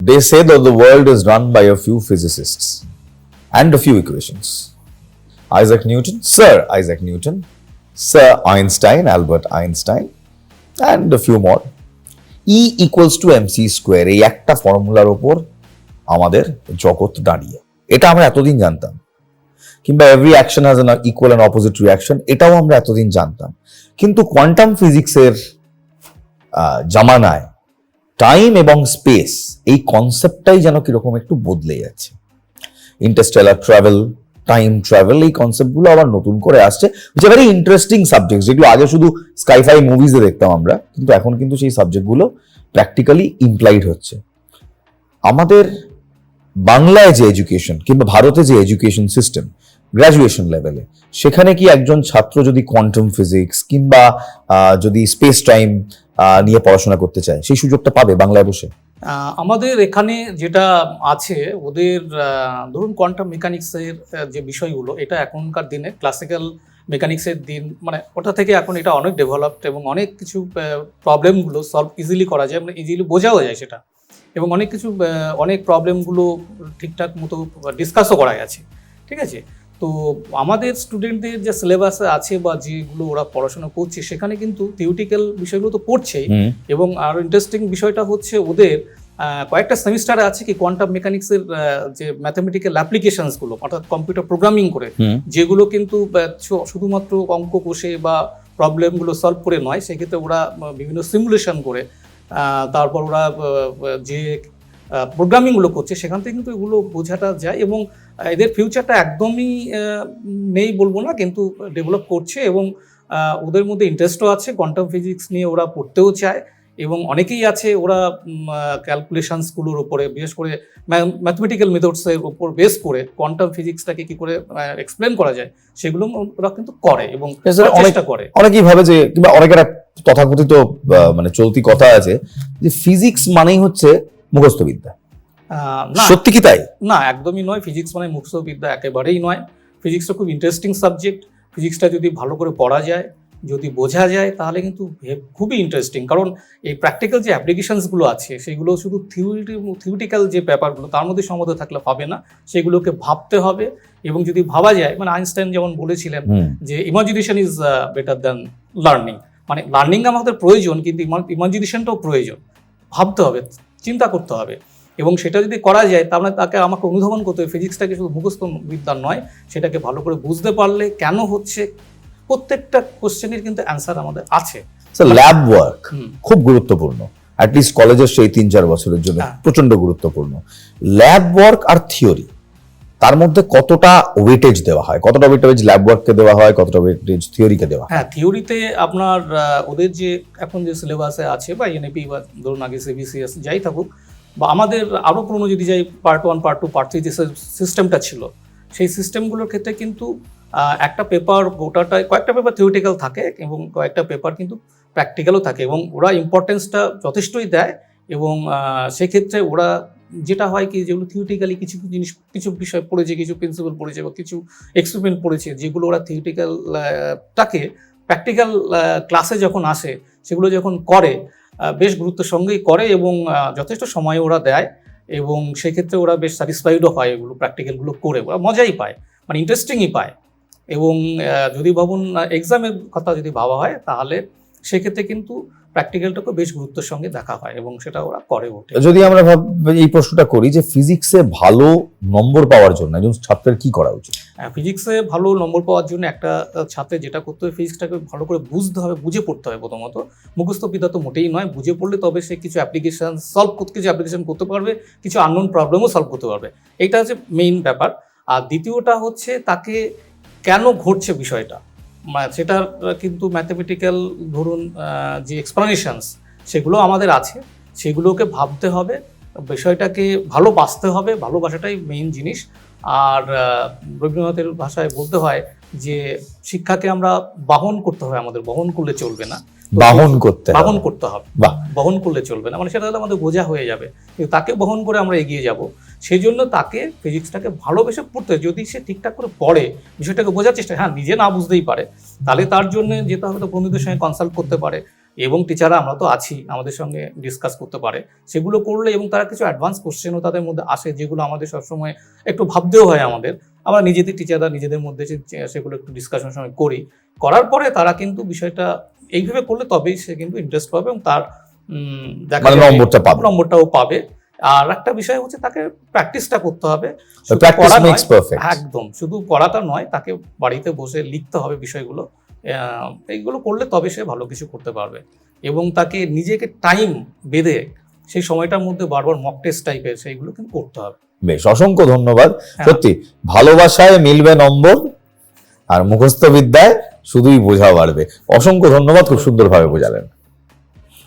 They say that the world is run by a few physicists and a few equations. Isaac Newton, Sir Isaac Newton, Sir Einstein, Albert Einstein, and a few more. E equals to mc square, এই একটা ফর্মুলার ওপর আমাদের জগৎ দাঁড়িয়ে। এটা আমরা এতদিন জানতাম। কিংবা every action has an equal and opposite reaction, এটাও আমরা এতদিন জানতাম। কিন্তু কোয়ান্টাম ফিজিক্সের জামানায় টাইম এবং স্পেস এই কনসেপ্টটাই যেন কিরকম একটু বদলে যাচ্ছে। ইন্টারস্টেলার ট্রাভেল, টাইম ট্রাভেল, এই কনসেপ্টগুলো আবার নতুন করে আসছে, which are very interesting subject, যেগুলো আগে শুধু স্কাইফাই মুভিজে দেখতাম আমরা, কিন্তু এখন কিন্তু সেই সাবজেক্টগুলো প্র্যাকটিক্যালি ইমপ্লাইড হচ্ছে। আমাদের বাংলায় যে এডুকেশন কিংবা ভারতে যে এডুকেশন সিস্টেম গ্র্যাজুয়েশন লেভেলে, সেখানে কি একজন ছাত্র যদি কোয়ান্টাম ফিজিক্স কিংবা যদি স্পেস টাইম নিয়ে পড়াশোনা করতে চায়, সেই সুযোগটা পাবে বাংলায় বসে? আমাদের এখানে যেটা আছে, ওদের ধরুন কোয়ান্টাম মেকানিক্সের যে বিষয়গুলো, এটা এখনকার দিনে ক্লাসিক্যাল মেকানিক্সের দিন, মানে ওটা থেকে এখন এটা অনেক ডেভেলপড এবং অনেক কিছু প্রবলেমগুলো সলভ ইজিলি করা যায়, মানে ইজিলি বোঝাও যায় সেটা, এবং অনেক কিছু অনেক প্রবলেমগুলো ঠিকঠাক মতো ডিসকাসও করা গেছে। ঠিক আছে, তো আমাদের স্টুডেন্টদের যে সিলেবাস আছে বা যেগুলো ওরা পড়াশোনা করছে, সেখানে কিন্তু থিওরিটিক্যাল বিষয়গুলো তো পড়ছেই, এবং আর ইন্টারেস্টিং বিষয়টা হচ্ছে ওদের কয়েকটা সেমিস্টারে আছে কি কোয়ান্টাম মেকানিক্সের যে ম্যাথমেটিক্যাল অ্যাপ্লিকেশনসগুলো, অর্থাৎ কম্পিউটার প্রোগ্রামিং করে, যেগুলো কিন্তু শুধুমাত্র অঙ্ক কষে বা প্রবলেমগুলো সলভ করে নয়, সেক্ষেত্রে ওরা বিভিন্ন সিমুলেশন করে তারপর ওরা যে প্রোগ্রামিংগুলো করছে, সেখান থেকে কিন্তু এগুলো বোঝাটা যায়, এবং এদের ফিউচারটা একদমই নেই বলবো না, কিন্তু ডেভেলপ করছে, এবং ওদের মধ্যে ইন্টারেস্টও আছে, কোয়ান্টাম ফিজিক্স নিয়ে ওরা পড়তেও চায়, এবং অনেকেই আছে ওরা ক্যালকুলেশনসগুলোর উপরে, বিশেষ করে ম্যাথমেটিক্যাল মেথডসের উপর বেস করে কোয়ান্টাম ফিজিক্সটাকে কি করে এক্সপ্লেন করা যায়, সেগুলো ওরা কিন্তু করে এবং চেষ্টা করে। অনেকেই ভাবে যে, কিংবা অনেকের তথাকথিত মানে চলতি কথা আছে যে ফিজিক্স মানেই হচ্ছে মুখস্থ বিদ্যা। সত্যি কি তাই? না, একদমই নয়। ফিজিক্স মানে মুখস্থ বিদ্যা একেবারেই নয়। ফিজিক্সটা খুব ইন্টারেস্টিং সাবজেক্ট। ফিজিক্সটা যদি ভালো করে পড়া যায়, যদি বোঝা যায়, তাহলে কিন্তু খুবই ইন্টারেস্টিং। কারণ এই প্র্যাকটিক্যাল যে অ্যাপ্লিকেশনসগুলো আছে, সেগুলো শুধু থিওরিটিক্যাল যে ব্যাপারগুলো তার মধ্যে সীমাবদ্ধ থাকলে হবে না, সেগুলোকে ভাবতে হবে, এবং যদি ভাবা যায়, মানে আইনস্টাইন যেমন বলেছিলেন যে imagination is better than learning, মানে লার্নিং আমাদের প্রয়োজন, কিন্তু ইমাজিনেশনটাও প্রয়োজন। ভাবতে হবে, চিন্তা করতে হবে, এবং সেটা যদি করা যায়, তাহলে আমাকে অনুধাবন করতে হবে। ফিজিক্সটাকে শুধু মুখস্থ বিদ্যা নয়, সেটাকে ভালো করে বুঝতে পারলে কেন হচ্ছে, প্রত্যেকটা কোশ্চেনের কিন্তু অ্যান্সার আমাদের আছে। ল্যাব ওয়ার্ক খুব গুরুত্বপূর্ণ, অ্যাটলিস্ট কলেজের সেই 3-4 বছরের জন্য প্রচন্ড গুরুত্বপূর্ণ। ল্যাব ওয়ার্ক আর থিওরি, তার মধ্যে কতটা ওয়েটেজ দেওয়া হয়? কতটা ওয়েটেজ ল্যাব ওয়ার্ককে দেওয়া হয়, কতটা ওয়েটেজ থিওরিকে দেওয়া হয়? হ্যাঁ, থিওরিতে আপনার ওদের যে এখন যে সিলেবাসে আছে, বা এনএপি বা ধরুন আগে সিবিসিএস যাই থাকুক, বা আমাদের আরও পুরোনো যদি যাই, পার্ট 1, পার্ট 2, পার্ট 3 যে সিস্টেমটা ছিল, সেই সিস্টেমগুলোর ক্ষেত্রে কিন্তু একটা পেপার গোটাটায় কয়েকটা পেপার থিওরিটিক্যাল থাকে, এবং কয়েকটা পেপার কিন্তু প্র্যাকটিক্যালও থাকে, এবং ওরা ইম্পর্টেন্সটা যথেষ্টই দেয়। এবং সেক্ষেত্রে ওরা যেটা হয় কি, যেগুলো থিওরিটিক্যালি কিছু জিনিস, কিছু বিষয় পড়েছে, কিছু প্রিন্সিপাল পড়েছে, বা কিছু এক্সপেরিমেন্ট পড়েছে, যেগুলো ওরা থিওরিটিক্যালটাকে প্র্যাকটিক্যাল ক্লাসে যখন আসে, সেগুলো যখন করে বেশ গুরুত্বের সঙ্গেই করে, এবং যথেষ্ট সময় ওরা দেয়, এবং সেক্ষেত্রে ওরা বেশ স্যাটিসফাইডও হয়। এগুলো প্র্যাকটিক্যালগুলো করে ওরা মজাই পায়, মানে ইন্টারেস্টিংই পায়। এবং যদি ভাবুন এক্সামের কথা যদি ভাবা হয়, তাহলে সেক্ষেত্রে কিন্তু প্র্যাকটিক্যালটাকে বেশ গুরুত্বের সঙ্গে দেখা হয়, এবং সেটা ওরা করে ওঠে। যদি আমরা এই প্রশ্নটা করি যে ফিজিক্সে ভালো নম্বর পাওয়ার জন্য একজন ছাত্রের কি করা উচিত? ফিজিক্সে ভালো নম্বর পাওয়ার জন্য একটা ছাত্রের যেটা করতে হবে, ফিজিক্সটাকে ভালো করে বুঝতে হবে, বুঝে পড়তে হবে। প্রথমত মুখস্থ বিদ্যা তো মোটেই নয়, বুঝে পড়লে তবে সে কিছু অ্যাপ্লিকেশন করতে পারবে, কিছু আননোন প্রবলেমও সলভ করতে পারবে। এইটা হচ্ছে মেইন ব্যাপার। আর দ্বিতীয়টা হচ্ছে তাকে কেন ঘটছে বিষয়টা, সেটার কিন্তু ম্যাথমেটিক্যাল ধরুন যে এক্সপ্লানেশনস, সেগুলো আমাদের আছে, সেগুলোকে ভাবতে হবে, বিষয়টাকে ভালোবাসতে হবে। ভালোবাসাটাই মেইন জিনিস। আর রবীন্দ্রনাথের ভাষায় বলতে হয় যে শিক্ষাকে আমরা বাহন করতে হবে, আমাদের বহন করলে চলবে না, বহন করতে হবে, বহন করলে চলবে না, মানে সেটা হলে আমাদের বোঝা হয়ে যাবে, কিন্তু তাকে বহন করে আমরা এগিয়ে যাব। সেই জন্য তাকে ফিজিক্সটাকে ভালোবেসে পড়তে, যদি সে ঠিকঠাক করে পড়ে, বিষয়টাকে বোঝার চেষ্টা, হ্যাঁ নিজে না বুঝতেই পারে, তাহলে তার জন্য যেতে হবে তো বন্ধুদের সঙ্গে কনসাল্ট করতে পারে, এবং টিচাররা আমরা তো আছি, আমাদের সঙ্গে ডিসকাস করতে পারে, সেগুলো করলে এবং তারা কিছু অ্যাডভান্স কোশ্চেনও তাদের মধ্যে আসে, যেগুলো আমাদের সবসময় একটু ভাবতেও হয় আমাদের। আমরা নিজেদের টিচাররা নিজেদের মধ্যে সেগুলো একটু ডিসকাশনের সময় করি, করার পরে তারা কিন্তু বিষয়টা এইভাবে করলে তবেই সে কিন্তু ইন্টারেস্ট পাবে এবং তার নম্বরটাও পাবে। আর একটা বিষয় হচ্ছে তাকে প্র্যাকটিসটা করতে হবে, একদম শুধু পড়াটা নয়, তাকে বাড়িতে বসে লিখতে হবে বিষয়গুলো। এইগুলো করলে তবে সে ভালো কিছু করতে পারবে এবং তাকে নিজেকে টাইম বেঁধে সেই সময়টার মধ্যে বারবার মক টেস্ট টাইপের সেইগুলো কিন্তু করতে হবে। বেশ, অসংখ্য ধন্যবাদ। সত্যি ভালোবাসায় মিলবে নম্বর, আর মুখস্থ বিদ্যায় শুধুই বোঝা বাড়বে। অসংখ্য ধন্যবাদ, খুব সুন্দরভাবে বোঝালেন।